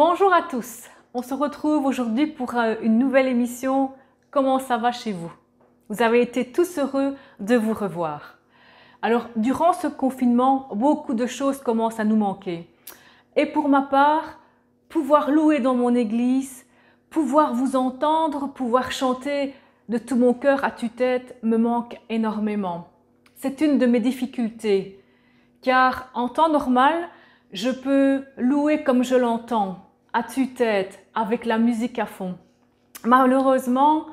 Bonjour à tous, on se retrouve aujourd'hui pour une nouvelle émission « Comment ça va chez vous ?» Vous avez été tous heureux de vous revoir. Alors, durant ce confinement, beaucoup de choses commencent à nous manquer. Et pour ma part, pouvoir louer dans mon église, pouvoir vous entendre, pouvoir chanter de tout mon cœur à tue-tête me manque énormément. C'est une de mes difficultés, car en temps normal, je peux louer comme je l'entends, à tue-tête, avec la musique à fond. Malheureusement,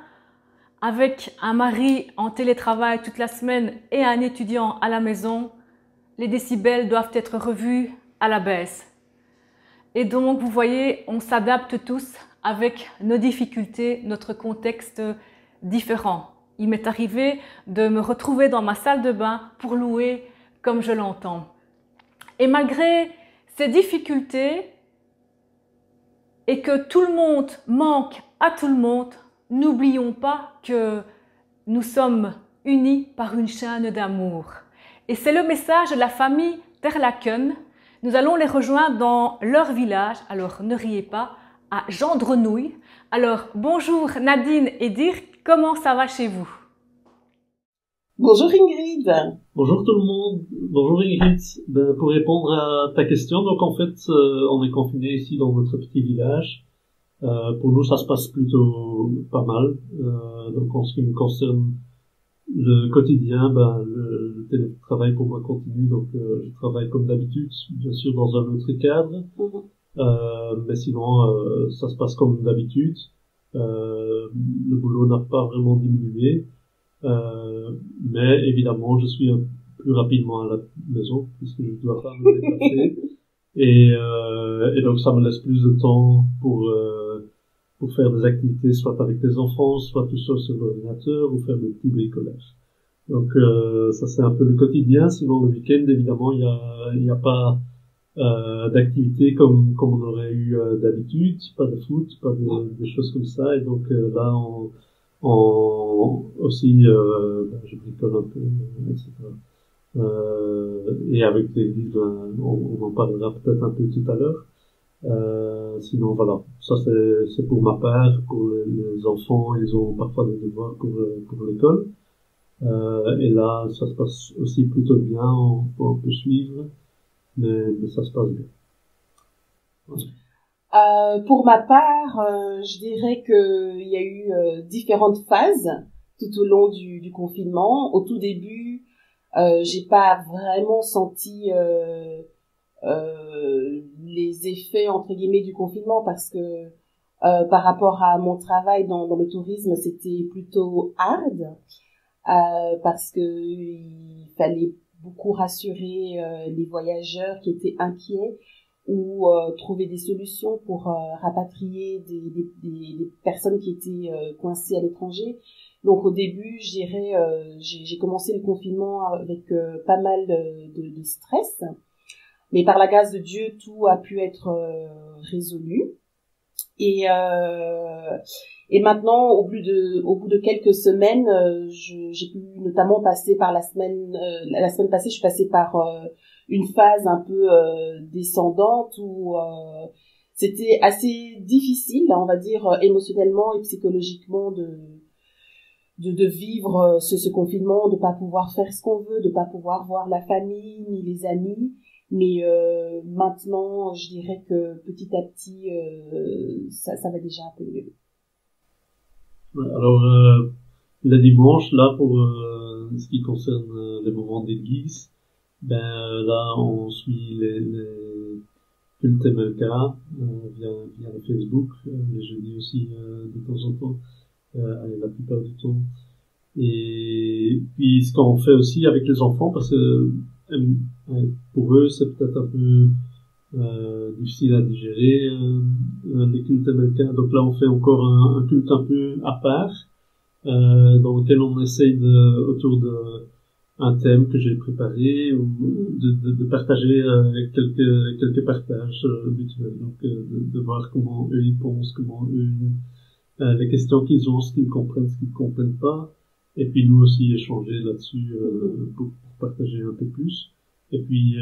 avec un mari en télétravail toute la semaine et un étudiant à la maison, les décibels doivent être revus à la baisse. Et donc, vous voyez, on s'adapte tous avec nos difficultés, notre contexte différent. Il m'est arrivé de me retrouver dans ma salle de bain pour louer comme je l'entends. Et malgré ces difficultés et que tout le monde manque à tout le monde, n'oublions pas que nous sommes unis par une chaîne d'amour. Et c'est le message de la famille Terlaken. Nous allons les rejoindre dans leur village, alors ne riez pas, à Gendrenouille. Alors bonjour Nadine et Dirk, comment ça va chez vous? Bonjour Ingrid. Bonjour tout le monde. Bonjour Ingrid. Pour répondre à ta question, donc en fait, on est confiné ici dans notre petit village. Pour nous, ça se passe plutôt pas mal. Donc en ce qui me concerne, le quotidien, le télétravail pour moi continue. Donc je travaille comme d'habitude, bien sûr dans un autre cadre. Mais sinon, ça se passe comme d'habitude. Le boulot n'a pas vraiment diminué. Mais évidemment, je suis plus rapidement à la maison puisque je dois pas me déplacer et donc ça me laisse plus de temps pour faire des activités soit avec les enfants, soit tout seul sur l'ordinateur ou faire des petits bricolages. Donc ça c'est un peu le quotidien. Sinon le week-end évidemment il y a pas d'activités comme on aurait eu d'habitude, pas de foot, pas des choses comme ça et donc là aussi je bricole un peu, etc. Et avec l'église, on en parlera peut-être un peu tout à l'heure. Sinon voilà, ça c'est pour ma part. Pour les enfants, ils ont parfois des devoirs pour l'école. Et là, ça se passe aussi plutôt bien, on peut suivre, mais ça se passe bien. Voilà. Pour ma part, je dirais que il y a eu différentes phases tout au long du confinement. Au tout début, j'ai pas vraiment senti les effets entre guillemets du confinement parce que par rapport à mon travail dans le tourisme, c'était plutôt hard parce que il fallait beaucoup rassurer les voyageurs qui étaient inquiets ou trouver des solutions pour rapatrier des personnes qui étaient coincées à l'étranger. Donc au début, je dirais, j'ai commencé le confinement avec pas mal de stress, mais par la grâce de Dieu, tout a pu être résolu. Et maintenant, au bout de quelques semaines, j'ai pu notamment passer par la semaine passée, je suis passée par une phase un peu descendante où c'était assez difficile, on va dire émotionnellement et psychologiquement de vivre ce confinement, de pas pouvoir faire ce qu'on veut, de pas pouvoir voir la famille ni les amis. Mais maintenant, je dirais que petit à petit, ça va déjà un peu mieux. Alors, le dimanche, là, pour ce qui concerne les moments d'église, là, on suit les cultes MLK via le Facebook, les jeudis aussi de temps en temps, la plupart du temps. Et puis, ce qu'on fait aussi avec les enfants, parce que pour eux, c'est peut-être un peu difficile à digérer les cultes américains. Donc là, on fait encore un culte un peu à part, dans lequel on essaye autour de un thème que j'ai préparé ou de partager quelques partages mutuels. Donc de voir comment eux ils pensent, comment eux les questions qu'ils ont, ce qu'ils comprennent, ce qu'ils ne comprennent pas. Et puis nous aussi échanger là-dessus pour partager un peu plus. Et puis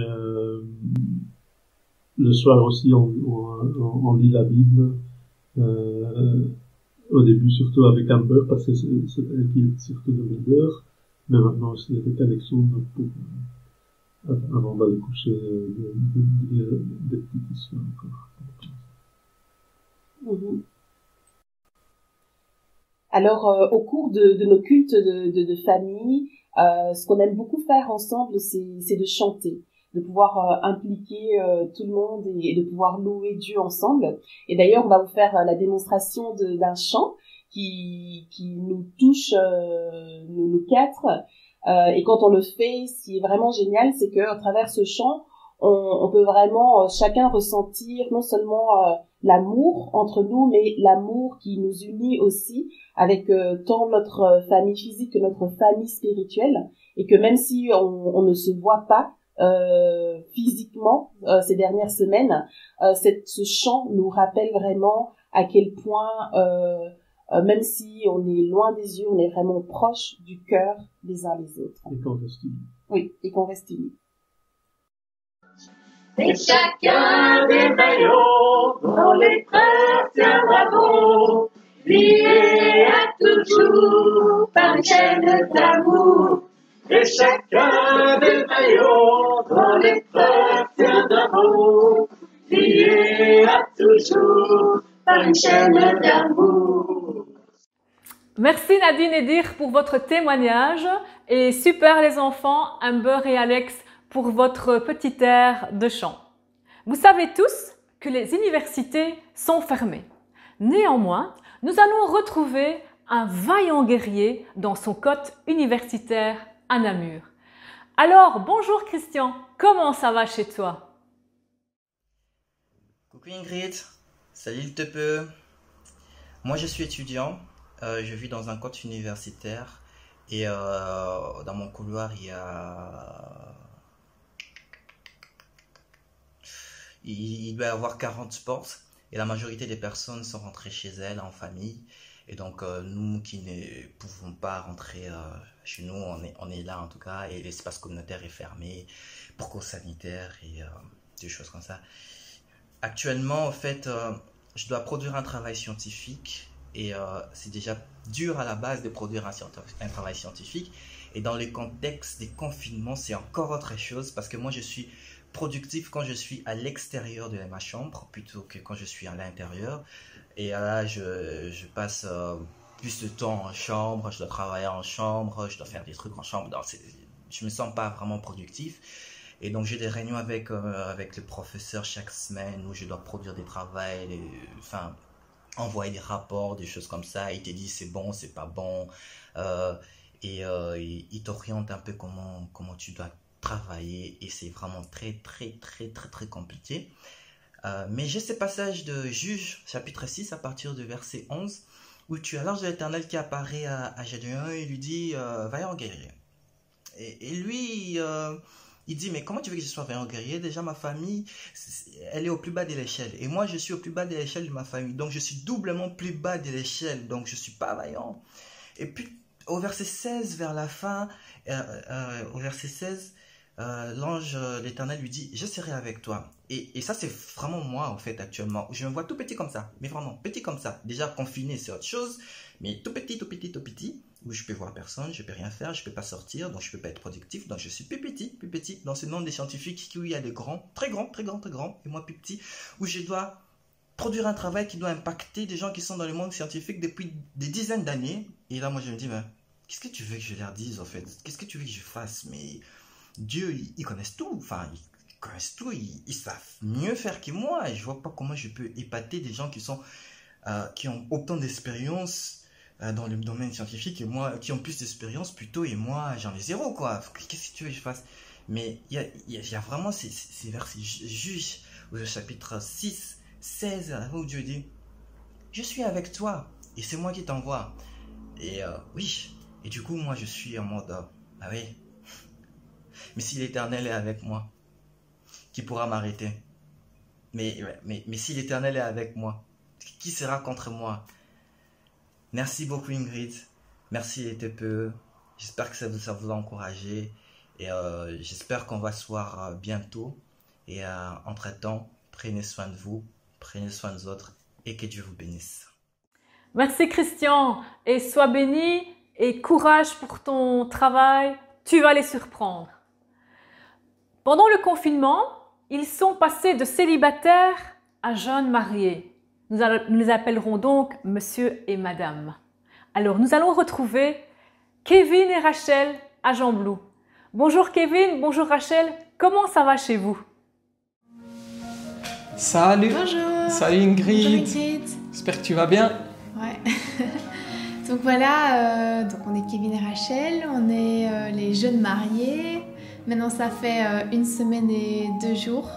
le soir aussi, on lit la Bible. Au début, surtout avec Amber, parce que c'est elle qui est surtout demandeur. Mais maintenant aussi avec Alexandre pour, avant d'aller coucher, des petites histoires encore. Mhm. Alors, au cours de nos cultes de famille, ce qu'on aime beaucoup faire ensemble, c'est de chanter, de pouvoir impliquer tout le monde et de pouvoir louer Dieu ensemble. Et d'ailleurs, on va vous faire la démonstration d'un chant qui nous touche, nous quatre. Et quand on le fait, ce qui est vraiment génial, c'est que à travers ce chant, on peut vraiment chacun ressentir non seulement l'amour entre nous, mais l'amour qui nous unit aussi avec tant notre famille physique que notre famille spirituelle, et que même si on ne se voit pas physiquement ces dernières semaines, ce chant nous rappelle vraiment à quel point même si on est loin des yeux, on est vraiment proche du cœur les uns les autres. Et qu'on reste unis. Oui, et qu'on reste unis. Et chacun des maillots dont l'épreuve tiendra bon, liés à toujours par une chaîne d'amour. Et chacun des maillots dont l'épreuve tiendra bon, liés à toujours par une chaîne d'amour. Merci Nadine et Dir pour votre témoignage et super les enfants, Amber et Alex, pour votre petit air de chant. Vous savez tous que les universités sont fermées. Néanmoins, nous allons retrouver un vaillant guerrier dans son cote universitaire à Namur. Alors, bonjour Christian, comment ça va chez toi? Coucou Ingrid, salut le teupeux. Moi je suis étudiant, je vis dans un cote universitaire et dans mon couloir il doit y avoir 40 portes et la majorité des personnes sont rentrées chez elles en famille. Et donc nous qui ne pouvons pas rentrer chez nous, on est là en tout cas, et l'espace communautaire est fermé pour cause sanitaire et des choses comme ça. Actuellement, en fait, je dois produire un travail scientifique et c'est déjà dur à la base de produire un travail scientifique. Et dans le contexte des confinements, c'est encore autre chose parce que moi, je suis productif quand je suis à l'extérieur de ma chambre plutôt que quand je suis à l'intérieur. Et là, je passe plus de temps en chambre, je dois travailler en chambre, je dois faire des trucs en chambre. Donc, je me sens pas vraiment productif. Et donc, j'ai des réunions avec le professeur chaque semaine où je dois produire des travaux, enfin, envoyer des rapports, des choses comme ça. Il te dit c'est bon, c'est pas bon. Il t'oriente un peu comment tu dois travailler. Et c'est vraiment très compliqué. Mais j'ai ce passage de Juge, chapitre 6, à partir du verset 11, où tu as l'ange de l'Éternel qui apparaît à Gédéon et lui dit vaillant guerrier. Et lui, il dit mais comment tu veux que je sois vaillant guerrier? Déjà ma famille, elle est au plus bas de l'échelle. Et moi, je suis au plus bas de l'échelle de ma famille. Donc je suis doublement plus bas de l'échelle. Donc je suis pas vaillant. Et puis au verset 16, vers la fin, au verset 16, l'ange l'Éternel lui dit je serai avec toi. Et ça c'est vraiment moi en fait actuellement. Je me vois tout petit comme ça, mais vraiment petit comme ça. Déjà confiné c'est autre chose, mais tout petit où je peux voir personne, je peux rien faire, je peux pas sortir, donc je peux pas être productif. Donc je suis plus petit dans ce monde des scientifiques où il y a des grands, très grands, et moi plus petit, où je dois produire un travail qui doit impacter des gens qui sont dans le monde scientifique depuis des dizaines d'années. Et là moi je me dis qu'est-ce que tu veux que je leur dise en fait? Qu'est-ce que tu veux que je fasse? Mais Dieu, ils connaissent tout, enfin, ils connaissent tout, ils savent mieux faire que moi. Et je vois pas comment je peux épater des gens qui ont autant d'expérience dans le domaine scientifique et moi, qui ont plus d'expérience plutôt, et moi, j'en ai zéro, quoi. Qu'est-ce que tu veux que je fasse? Mais il y a vraiment ces versets Juges, au chapitre 6, 16, où Dieu dit, je suis avec toi, et c'est moi qui t'envoie. Et oui, et du coup, moi, je suis en mode, ah oui. Mais si l'Éternel est avec moi, qui pourra m'arrêter? Mais si l'Éternel est avec moi, qui sera contre moi? Merci beaucoup Ingrid, merci les TPE, j'espère que ça vous a encouragé et j'espère qu'on va se voir bientôt. Et entre-temps, prenez soin de vous, prenez soin des autres et que Dieu vous bénisse. Merci Christian et sois béni et courage pour ton travail, tu vas les surprendre. Pendant le confinement, ils sont passés de célibataires à jeunes mariés. Nous les appellerons donc monsieur et madame. Alors nous allons retrouver Kevin et Rachel à Gembloux. Bonjour Kevin, bonjour Rachel, comment ça va chez vous? Salut. Bonjour. Salut Ingrid. Bonjour Ingrid. J'espère que tu vas bien. Ouais. Donc voilà, donc on est Kevin et Rachel, on est les jeunes mariés. Maintenant ça fait 1 semaine et 2 jours.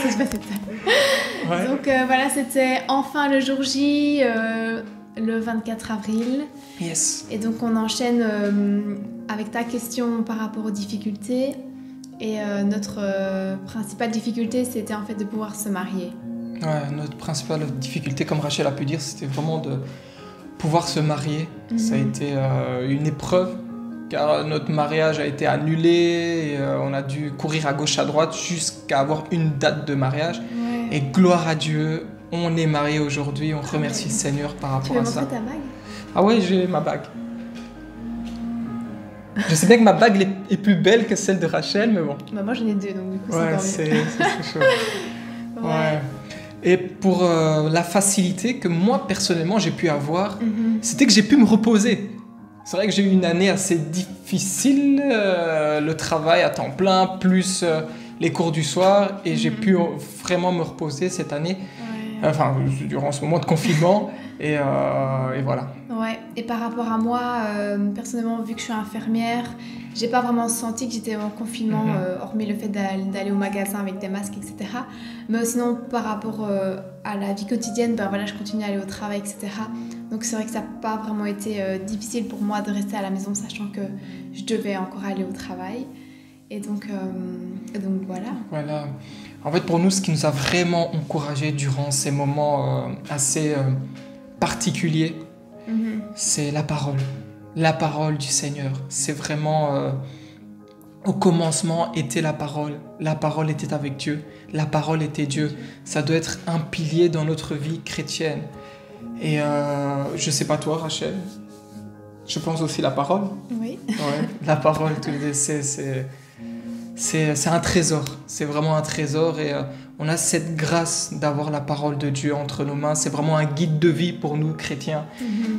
Ça se passait ça. Ouais. Donc voilà, c'était enfin le jour J, le 24 avril. Yes. Et donc on enchaîne avec ta question par rapport aux difficultés. Et notre principale difficulté, c'était en fait de pouvoir se marier. Ouais, notre principale difficulté, comme Rachel a pu dire, c'était vraiment de pouvoir se marier. Ça a été une épreuve, car notre mariage a été annulé, et, on a dû courir à gauche, à droite, jusqu'à avoir une date de mariage. Ouais. Et gloire à Dieu, on est mariés aujourd'hui, on remercie le Seigneur par Tu rapport veux à ça. montrer ta bague? Ah ouais, j'ai ma bague. Je sais bien que ma bague est plus belle que celle de Rachel, mais bon. Bah moi j'en ai 2, donc du coup Ouais, c'est encore mieux. c'est chaud. Ouais. Et pour la facilité que moi, personnellement, j'ai pu avoir, c'était que j'ai pu me reposer. C'est vrai que j'ai eu une année assez difficile, le travail à temps plein, plus les cours du soir, et j'ai pu vraiment me reposer cette année, enfin, durant ce moment de confinement, et voilà. Ouais, et par rapport à moi, personnellement, vu que je suis infirmière, j'ai pas vraiment senti que j'étais en confinement, hormis le fait d'aller au magasin avec des masques, etc. Mais sinon, par rapport à la vie quotidienne, ben voilà, je continue à aller au travail, etc. Donc c'est vrai que ça n'a pas vraiment été difficile pour moi de rester à la maison, sachant que je devais encore aller au travail. Et donc voilà. Voilà. En fait, pour nous, ce qui nous a vraiment encouragés durant ces moments assez particuliers, c'est la parole du Seigneur. C'est vraiment au commencement était la parole était avec Dieu, la parole était Dieu. Ça doit être un pilier dans notre vie chrétienne. Et je sais pas toi, Rachel, je pense aussi la parole. Oui. Ouais, la parole, c'est un trésor, c'est vraiment un trésor, et on a cette grâce d'avoir la parole de Dieu entre nos mains. C'est vraiment un guide de vie pour nous chrétiens,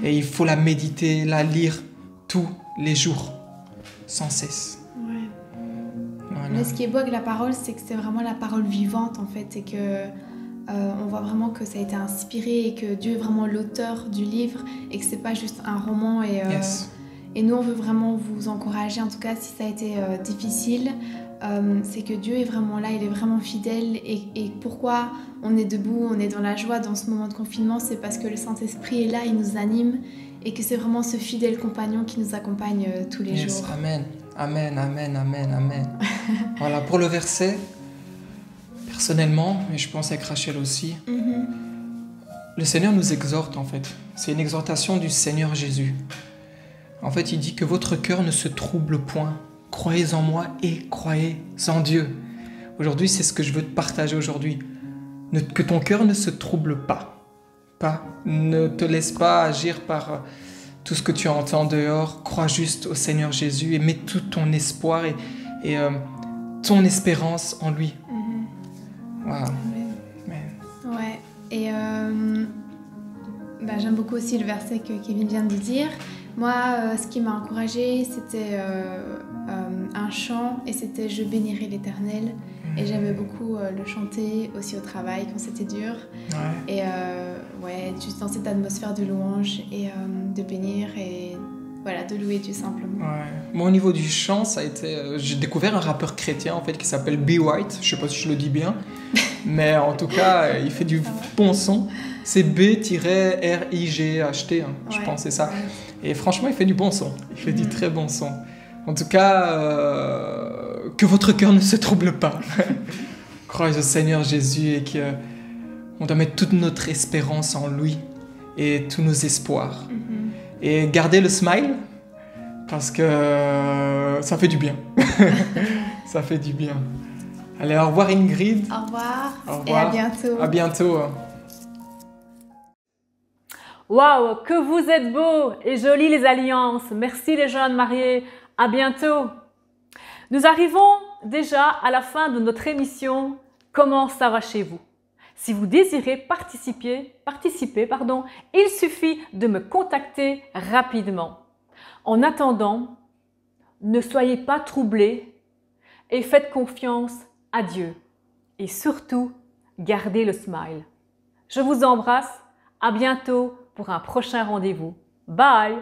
et il faut la méditer, la lire tous les jours, sans cesse. Ouais. Voilà. Mais ce qui est beau avec la parole, c'est que c'est vraiment la parole vivante en fait, et que on voit vraiment que ça a été inspiré et que Dieu est vraiment l'auteur du livre et que c'est pas juste un roman. Et nous, on veut vraiment vous encourager, en tout cas si ça a été difficile, c'est que Dieu est vraiment là, il est vraiment fidèle, et pourquoi on est debout, on est dans la joie dans ce moment de confinement, c'est parce que le Saint-Esprit est là, il nous anime, et que c'est vraiment ce fidèle compagnon qui nous accompagne tous les jours. Amen, amen, amen, amen, amen. Voilà, pour le verset, personnellement, et je pense avec Rachel aussi, le Seigneur nous exhorte en fait. C'est une exhortation du Seigneur Jésus. En fait, il dit que votre cœur ne se trouble point. Croyez en moi et croyez en Dieu. Aujourd'hui, c'est ce que je veux te partager aujourd'hui. Que ton cœur ne se trouble pas. Ne te laisse pas agir par tout ce que tu entends dehors. Crois juste au Seigneur Jésus et mets tout ton espoir et ton espérance en lui. Wow. Ouais, et j'aime beaucoup aussi le verset que Kevin vient de dire. Moi, ce qui m'a encouragée, c'était un chant, et c'était « Je bénirai l'Éternel ». Et j'aimais beaucoup le chanter aussi au travail quand c'était dur. Ouais. Et juste dans cette atmosphère de louange et de bénir et voilà, de louer Dieu simplement. Ouais. Moi, au niveau du chant, ça a été... j'ai découvert un rappeur chrétien en fait qui s'appelle B. White. Je sais pas si je le dis bien, mais en tout cas, il fait du bon son. C'est B-R-I-G-H-T, je pense, c'est ça. Ouais. Et franchement, il fait du bon son. Il fait du très bon son. En tout cas, que votre cœur ne se trouble pas. Croyez au Seigneur Jésus et qu'on doit mettre toute notre espérance en lui et tous nos espoirs. Et garder le smile parce que ça fait du bien. Ça fait du bien. Allez, au revoir Ingrid. Au revoir. Au revoir. Et à bientôt. À bientôt. Waouh, que vous êtes beaux et jolis les alliances. Merci les jeunes mariés. À bientôt. Nous arrivons déjà à la fin de notre émission « Comment ça va chez vous ?» Si vous désirez participer, il suffit de me contacter rapidement. En attendant, ne soyez pas troublés et faites confiance à Dieu. Et surtout, gardez le smile. Je vous embrasse. À bientôt pour un prochain rendez-vous. Bye!